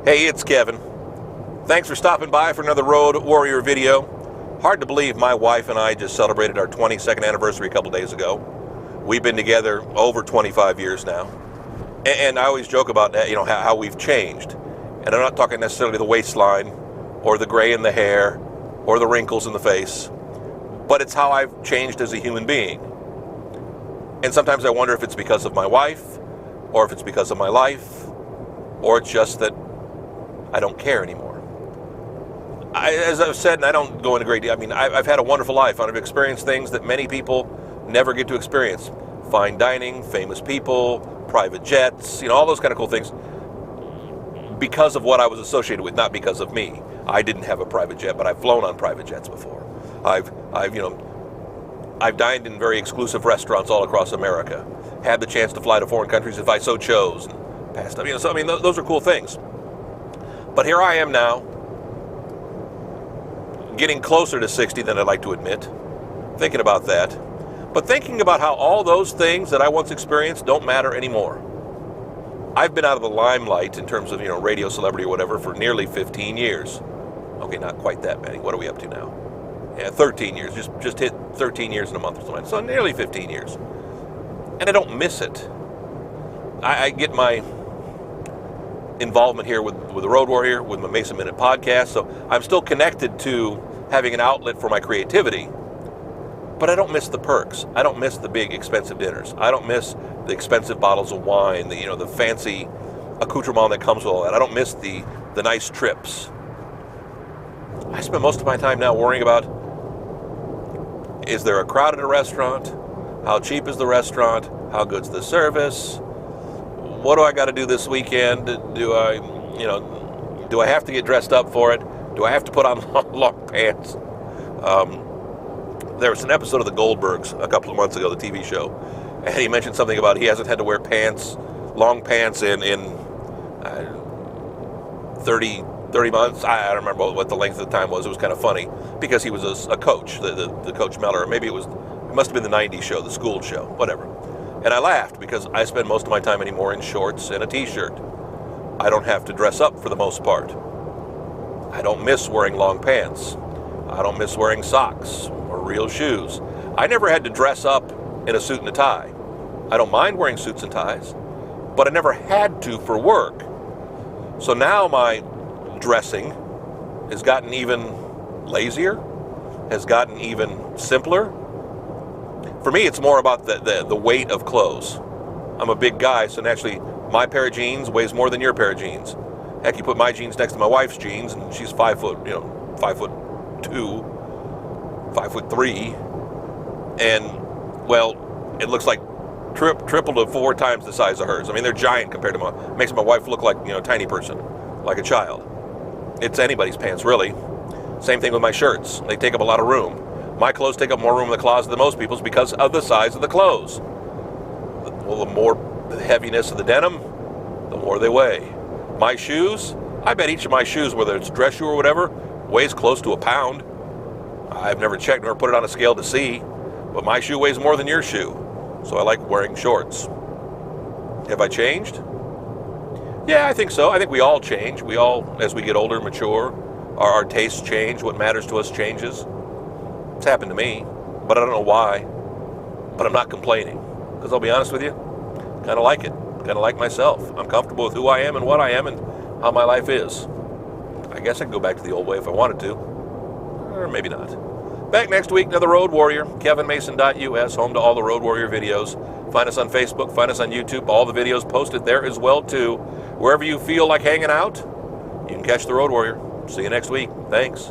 Hey, it's Kevin. Thanks for stopping by for another Road Warrior video. Hard to believe my wife and I just celebrated our 22nd anniversary a couple days ago. We've been together over 25 years now. And I always joke about that, how we've changed. And I'm not talking necessarily the waistline or the gray in the hair or the wrinkles in the face, but it's how I've changed as a human being. And sometimes I wonder if it's because of my wife, or if it's because of my life, or it's just that I don't care anymore. As I've said, and I don't go into great detail, I've had a wonderful life. I've experienced things that many people never get to experience. Fine dining, famous people, private jets, all those kind of cool things, because of what I was associated with, not because of me. I didn't have a private jet, but I've flown on private jets before. I've dined in very exclusive restaurants all across America. Had the chance to fly to foreign countries if I so chose, and passed up. Those are cool things. But here I am now, getting closer to 60 than I'd like to admit, thinking about that, but thinking about how all those things that I once experienced don't matter anymore. I've been out of the limelight in terms of, radio celebrity or whatever for nearly 15 years. Okay, not quite that many. What are we up to now? Yeah, 13 years. Just hit 13 years in a month or something. So nearly 15 years. And I don't miss it. I get my involvement here with the Road Warrior, with my Mesa Minute podcast, so I'm still connected to having an outlet for my creativity, but I don't miss the perks. I don't miss the big expensive dinners. I don't miss the expensive bottles of wine, the fancy accoutrement that comes with all that. I don't miss the nice trips. I spend most of my time now worrying about, is there a crowd at a restaurant? How cheap is the restaurant? How good's the service? What do I got to do this weekend? Do I have to get dressed up for it? Do I have to put on long pants? There was an episode of The Goldbergs a couple of months ago, the TV show, and he mentioned something about he hasn't had to wear long pants in 30 months. I don't remember what the length of the time was. It was kind of funny because he was a coach, the Coach Meller. Maybe it must have been the 90s show, the school show, whatever. And I laughed because I spend most of my time anymore in shorts and a t-shirt. I don't have to dress up for the most part. I don't miss wearing long pants. I don't miss wearing socks or real shoes. I never had to dress up in a suit and a tie. I don't mind wearing suits and ties, but I never had to for work. So now my dressing has gotten even lazier, has gotten even simpler. For me, it's more about the weight of clothes. I'm a big guy, so naturally, my pair of jeans weighs more than your pair of jeans. Heck, you put my jeans next to my wife's jeans, and she's 5'2", 5'3", and well, it looks like triple to 4 times the size of hers. They're giant compared to makes my wife look like a tiny person, like a child. It's anybody's pants, really. Same thing with my shirts. They take up a lot of room. My clothes take up more room in the closet than most people's because of the size of the clothes. Well, the more the heaviness of the denim, the more they weigh. My shoes, I bet each of my shoes, whether it's dress shoe or whatever, weighs close to a pound. I've never checked nor put it on a scale to see, but my shoe weighs more than your shoe, so I like wearing shorts. Have I changed? Yeah, I think so. I think we all change. We all, as we get older and mature, our tastes change. What matters to us changes. It's happened to me, but I don't know why. But I'm not complaining, because I'll be honest with you, kind of like it. Kind of like myself. I'm comfortable with who I am and what I am and how my life is. I guess I could go back to the old way if I wanted to, or maybe not. Back next week, another Road Warrior, kevinmason.us, home to all the Road Warrior videos. Find us on Facebook, find us on YouTube, all the videos posted there as well too. Wherever you feel like hanging out, you can catch the Road Warrior. See you next week. Thanks.